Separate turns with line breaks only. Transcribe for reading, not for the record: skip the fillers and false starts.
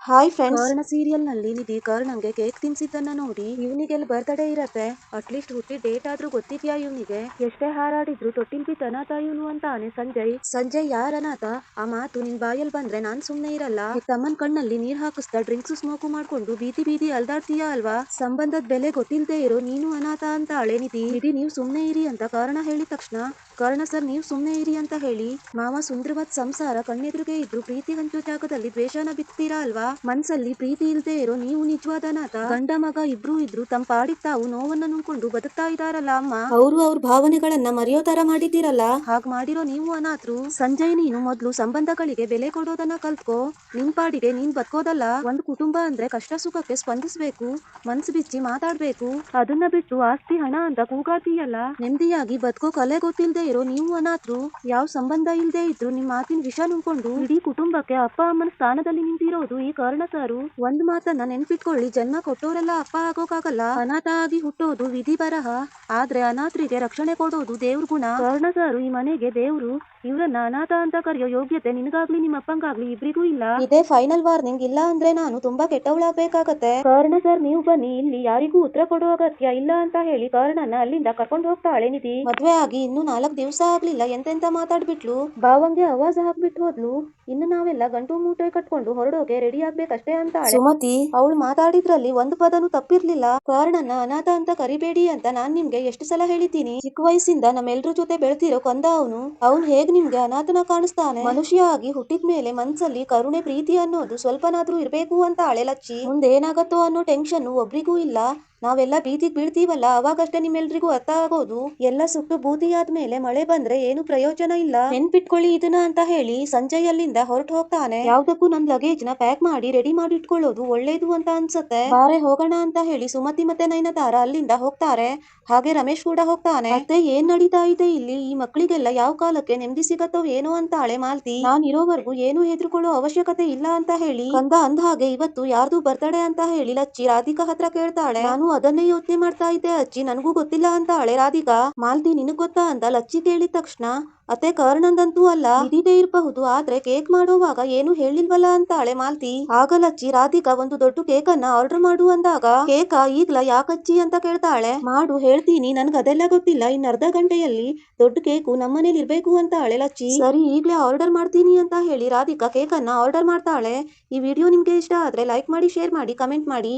Hi friends.
Karna ಸೀರಿಯಲ್ನಲ್ಲಿ ನಿಧಿ ಕರ್ಣಂಗೆ cake ತಿನ್ಸಿದ್ದನ್ನ ನೋಡಿ ಇವನಿಗೆಲ್ಲ ಬರ್ತ್ಡೇ ಇರತ್ತೆ, ಅಟ್ಲೀಸ್ಟ್ ಹುಟ್ಟಿದ ಡೇಟ್ ಆದ್ರೂ ಗೊತ್ತಿದ್ಯಾ ಇವನಿಗೆ? ಎಷ್ಟೇ ಹಾರಾಡಿದ್ರು ತೊಟ್ಟಿಲ್ ಬಿದ್ದ ಅನಾಥ ಇವನು ಅಂತಾನೆ ಸಂಜಯ್. ಸಂಜಯ್ ಯಾರ ಅನಾಥ? ಆ ಮಾತು ನಿನ್ ಬಾಯಲ್ಲಿ ಬಂದ್ರೆ ನಾನ್ ಸುಮ್ನೆ ಇರಲ್ಲ. ತಮ್ಮನ್ ಕಣ್ಣಲ್ಲಿ ನೀರ್ ಹಾಕಿಸ್ತಾ ಡ್ರಿಂಕ್ಸ್ ಸ್ಮೋಕು ಮಾಡ್ಕೊಂಡು ಬೀದಿ ಬೀದಿ ಅಲ್ದಾಡ್ತೀಯಾ ಅಲ್ವಾ? ಸಂಬಂಧದ ಬೆಲೆ ಗೊತ್ತಿಲ್ದೇ ಇರೋ ನೀನು ಅನಾಥ ಅಂತ ಹಳೆ ನಿಧಿ. ನೀವು ಸುಮ್ನೆ ಇರಿ ಅಂತ ಕಾರಣ ಹೇಳಿದ ತಕ್ಷಣ ಕರ್ಣ ಸರ್ ನೀವು ಸುಮ್ನೆ ಇರಿ ಅಂತ ಹೇಳಿ ಮಾವ ಸುಂದರವಾದ ಸಂಸಾರ ಕಣ್ಣೆದುರಿಗೆ ಇದ್ರು ಪ್ರೀತಿ ಹಂಚೋ ಜಾಗದಲ್ಲಿ ದ್ವೇಷನ ಬಿತ್ತೀರಾ ಅಲ್ವಾ? ಮನ್ಸಲ್ಲಿ ಪ್ರೀತಿ ಇಲ್ದೇ ಇರೋ ನೀವು ನಿಜವಾದ ಅನಾಥ. ಗಂಡ ಮಗ ಇಬ್ರು ಇದ್ರು ತಮ್ಮ ಪಾಡಿಗೆ ತಾವು ನೋವನ್ನ ನುಂಗ್ಕೊಂಡು ಬದುಕ್ತಾ ಇದಾರಲ್ಲ ಅಮ್ಮ, ಅವರು ಅವ್ರ ಭಾವನೆಗಳನ್ನ ಮರೆಯೋ ತರ ಮಾಡಿದ್ದೀರಲ್ಲ. ಹಾಗ್ ಮಾಡಿರೋ ನೀವು ಅನಾಥರು. ಸಂಜಯ್ ನೀನು ಮೊದ್ಲು ಸಂಬಂಧಗಳಿಗೆ ಬೆಲೆ ಕೊಡೋದನ್ನ ಕಲ್ತ್ಕೋ. ನಿನ್ ಪಾಡಿಗೆ ನೀನ್ ಬದುಕೋದಲ್ಲ. ಒಂದು ಕುಟುಂಬ ಅಂದ್ರೆ ಕಷ್ಟ ಸುಖಕ್ಕೆ ಸ್ಪಂದಿಸ್ಬೇಕು, ಮನ್ಸು ಬಿಚ್ಚಿ ಮಾತಾಡ್ಬೇಕು. ಅದನ್ನ ಬಿಟ್ಟು ಆಸ್ತಿ ಹಣ ಅಂತ ಕೂಗಾಡ್ತೀಯಲ್ಲ. ನೆಮ್ಮದಿಯಾಗಿ ಬದುಕೋ ಕಲೆ ಗೊತ್ತಿಲ್ದೇ ಇರೋ ನೀವು ಅನಾಥರು. ಯಾವ ಸಂಬಂಧ ಇಲ್ದೇ ಇದ್ರು ನಿಮ್ ಮಾತಿನ ವಿಷ ನುಂಗ್ಕೊಂಡು ಇಡೀ ಕುಟುಂಬಕ್ಕೆ ಅಪ್ಪ ಅಮ್ಮನ ಸ್ಥಾನದಲ್ಲಿ ನಿಂತಿರೋದು ಈ ಕರ್ಣ ಸಾರು. ಒಂದ್ ಮಾತನ್ನ ನೆನ್ಪಿಟ್ಕೊಳ್ಳಿ, ಜನ್ಮ ಕೊಟ್ಟೋರೆಲ್ಲ ಅಪ್ಪ ಆಗೋಕಾಗಲ್ಲ. ಅನಾಥ ಆಗಿ ಹುಟ್ಟೋದು ವಿಧಿ ಬರಹ, ಆದ್ರೆ ಅನಾಥರಿಗೆ ರಕ್ಷಣೆ ಕೊಡೋದು ದೇವ್ರ ಗುಣ. ಕರ್ಣ ಸಾರು ಈ ಮನೆಗೆ ದೇವ್ರು. ಇವ್ರನ್ನ ಅನಾಥ ಅಂತ ಕರೆಯೋ ಯೋಗ್ಯತೆ ನಿನಗಾಗ್ಲಿ ನಿಮ್ಮ ಅಪ್ಪಂಗಾಗ್ಲಿ ಇಬ್ರಿಗೂ ಇಲ್ಲ. ಇದೇ ಫೈನಲ್ ವಾರ್ನಿಂಗ್, ಇಲ್ಲ ಅಂದ್ರೆ ನಾನು ತುಂಬಾ ಕೆಟ್ಟವಳಾಗ್ಬೇಕಾಗತ್ತೆ. ಕರ್ಣ ಸರ್ ನೀವು ಬನ್ನಿ, ಇಲ್ಲಿ ಯಾರಿಗೂ ಉತ್ತರ ಕೊಡೋ ಅಗತ್ಯ ಇಲ್ಲ ಅಂತ ಹೇಳಿ ಕರ್ಣನ ಅಲ್ಲಿಂದ ಕರ್ಕೊಂಡು ಹೋಗ್ತಾಳೆ ನಿಧಿ. ಮದ್ವೆ ಆಗಿ ಇನ್ನು 4 ದಿವಸ ಆಗ್ಲಿಲ್ಲ ಎಂತೆಂತ ಮಾತಾಡ್ಬಿಟ್ಲು. ಬಾವಂಗೆ ಆವಾಜ್ ಹಾಕ್ಬಿಟ್ಟು ಹೋದ್ಲು. ಇನ್ನು ನಾವೆಲ್ಲ ಗಂಟು ಮೂಟೆ ಕಟ್ಕೊಂಡು ಹೊರಡೋಕೆ ರೆಡಿ ಆಗ್ಬೇಕಷ್ಟೇ ಅಂತ ಸುಮತಿ. ಅವಳು ಮಾತಾಡಿದ್ರಲ್ಲಿ ಒಂದು ಪದನು ತಪ್ಪಿರ್ಲಿಲ್ಲ. ಕರ್ಣನ ಅನಾಥ ಅಂತ ಕರಿಬೇಡಿ ಅಂತ ನಾನ್ ನಿಮ್ಗೆ ಎಷ್ಟು ಸಲ ಹೇಳಿದ್ದೀನಿ. ಚಿಕ್ಕ ವಯಸ್ಸಿಂದ ನಮ್ಮೆಲ್ರ ಜೊತೆ ಬೆಳ್ತಿರೋ ಕಂದ ಅವನು ಹೇಗ್ ನಿಮ್ಗೆ ಅನಾಥನ ಕಾಣಿಸ್ತಾನೆ? ಮನುಷ್ಯ ಆಗಿ ಹುಟ್ಟಿದ್ಮೇಲೆ ಮನ್ಸಲ್ಲಿ ಕರುಣೆ ಪ್ರೀತಿ ಅನ್ನೋದು ಸ್ವಲ್ಪನಾದ್ರೂ ಇರ್ಬೇಕು ಅಂತ ಲಚ್ಚಿ. ಮುಂದೇನಾಗತ್ತೋ ಅನ್ನೋ ಟೆನ್ಷನ್ ಒಬ್ರಿಗೂ ಇಲ್ಲ. ನಾವೆಲ್ಲ ಬೀದಿಗೆ ಬೀಳ್ತೀವಲ್ಲ ಅವಾಗಷ್ಟೇ ನಿಮ್ಮೆಲ್ರಿಗೂ ಅರ್ಥ ಆಗೋದು. ಎಲ್ಲ ಸುಟ್ಟು ಬೂದಿ ಆದ್ಮೇಲೆ ಮಳೆ ಬಂದ್ರೆ ಏನು ಪ್ರಯೋಜನ ಇಲ್ಲ. ನೆನ್ಪಿಟ್ಕೊಳ್ಳಿ ಇದನ್ನ ಅಂತ ಹೇಳಿ ಸಂಜಯ್ ಅಲ್ಲಿಂದ ಹೊರಟು ಹೋಗ್ತಾನೆ. ಯಾವ್ದಕ್ಕೂ ನನ್ ಲಗೇಜ್ ನ ಪ್ಯಾಕ್ ಮಾಡಿ ರೆಡಿ ಮಾಡಿ ಇಟ್ಕೊಳ್ಳೋದು ಒಳ್ಳೇದು ಅಂತ ಅನ್ಸತ್ತೆ. ಬಾರೆ ಹೋಗೋಣ ಅಂತ ಹೇಳಿ ಸುಮತಿ ಮತ್ತೆ ನಯನತಾರ ಅಲ್ಲಿಂದ ಹೋಗ್ತಾರೆ. ಹಾಗೆ ರಮೇಶ್ ಕೂಡ ಹೋಗ್ತಾನೆ. ಮತ್ತೆ ಏನ್ ನಡೀತಾ ಇದೆ ಇಲ್ಲಿ? ಈ ಮಕ್ಕಳಿಗೆಲ್ಲ ಯಾವ ಕಾಲಕ್ಕೆ ನೆಮ್ಮದಿ ಸಿಗತ್ತೋ ಏನೋ ಅಂತಾಳೆ ಮಾಲ್ತಿ. ನಾನ್ ಇರೋವರೆಗೂ ಏನು ಹೆದರ್ಕೊಳ್ಳೋ ಅವಶ್ಯಕತೆ ಇಲ್ಲ ಅಂತ ಹೇಳಿ ಕಂದ ಅಂದ ಹಾಗೆ ಇವತ್ತು ಯಾರ್ದು ಬರ್ತಡೆ ಅಂತ ಹೇಳಿ ಲಚ್ಚಿ ರಾಧಿಕಾ ಹತ್ರ ಕೇಳ್ತಾಳೆ. ನಾನು ಅದನ್ನೇ ಯೋಚನೆ ಮಾಡ್ತಾ ಇದ್ದೆ ಅಜ್ಜಿ, ನನಗೂ ಗೊತ್ತಿಲ್ಲ ಅಂತಾಳೆ ರಾಧಿಕಾ. ಮಾಲ್ತಿ ನಿನಗ್ ಗೊತ್ತಾ ಅಂತ ಲಚ್ಚಿ ಕೇಳಿದ ತಕ್ಷಣ ಅತ್ತೆ ಕರ್ಣಂದಂತೂ ಅಲ್ಲ, ಇದಿದೆ ಇರಬಹುದು, ಆದ್ರೆ ಕೇಕ್ ಮಾಡೋವಾಗ ಏನು ಹೇಳಿಲ್ವಲ್ಲ ಅಂತಾಳೆ ಮಾಲ್ತಿ. ಆಗ ಲಚ್ಚಿ ರಾಧಿಕಾ ಒಂದು ದೊಡ್ಡ ಕೇಕ್ ಅನ್ನ ಆರ್ಡರ್ ಮಾಡು ಅಂದಾಗ ಕೇಕ ಈಗ್ಲ ಯಾಕಚ್ಚಿ ಅಂತ ಕೇಳ್ತಾಳೆ. ಮಾಡು ಹೇಳ್ತೀನಿ, ನನ್ಗ ಅದೆಲ್ಲ ಗೊತ್ತಿಲ್ಲ, ಇನ್ ಅರ್ಧ ಗಂಟೆಯಲ್ಲಿ ದೊಡ್ಡ ಕೇಕು ನಮ್ಮನೇಲಿ ಇರ್ಬೇಕು ಅಂತಾಳೆ ಲಚ್ಚಿ. ಸರಿ ಈಗ್ಲೇ ಆರ್ಡರ್ ಮಾಡ್ತೀನಿ ಅಂತ ಹೇಳಿ ರಾಧಿಕಾ ಕೇಕ್ ಅನ್ನ ಆರ್ಡರ್ ಮಾಡ್ತಾಳೆ. ಈ ವಿಡಿಯೋ ನಿಮ್ಗೆ ಇಷ್ಟ ಆದ್ರೆ ಲೈಕ್ ಮಾಡಿ, ಶೇರ್ ಮಾಡಿ, ಕಮೆಂಟ್ ಮಾಡಿ.